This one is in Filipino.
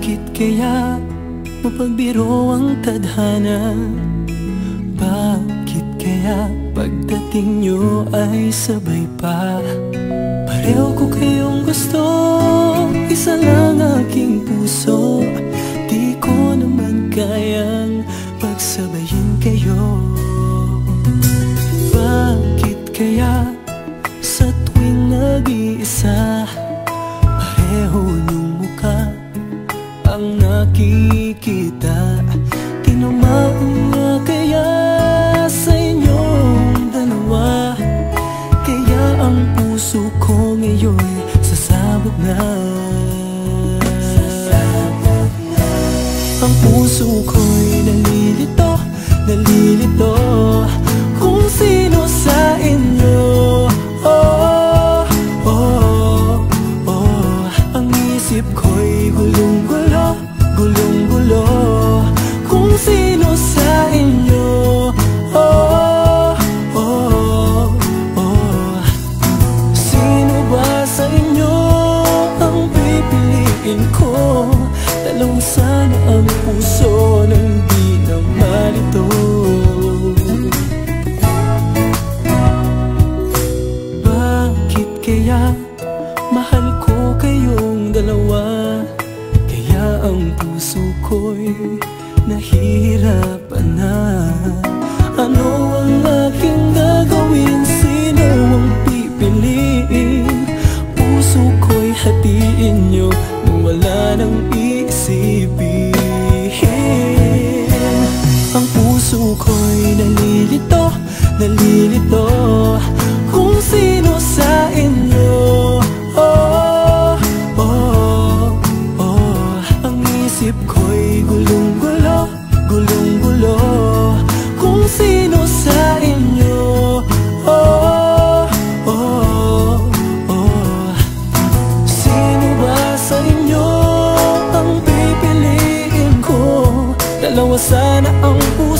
Bakit kaya mapagbiro ang tadhana? Bakit kaya pagdating nyo ay sabay pa? Pareho ko kayong gusto, isa lang aking puso. Di ko naman kayang pagsabayin kayo. Bakit kaya sa tuwing nag-iisa, pareho niyong mukha ang nakikita? Tinamaan nga kaya sa inyong dalawa, kaya ang puso ko ngayon sasabog na. Ang puso ko'y nalilito, nalilito kung sino sa inyo. Oh, oh, oh. Ang isip ko'y gulong-gulo, gulong-gulo kung sino sa inyo. Oh, oh, oh. Sino ba sa inyo ang pipiliin ko? Dalawang sana ang puso nang di na malito. Bakit kaya mahal ko kayong dalawa, kaya ang puso ko'y nahihirapan na? Ano ang aking gagawin? Sino ang pipiliin? Puso ko'y hatiin nyo nang wala nang isipin. Ang puso ko'y nalilito, nalilito kung sino sa inyo. Oh, oh, oh. Ang isip ko'y gulong-gulo, gulong-gulo kung sino sa inyo. Oh, oh, oh. Sino ba sa inyo ang pipiliin ko? Dalawa sana ang puso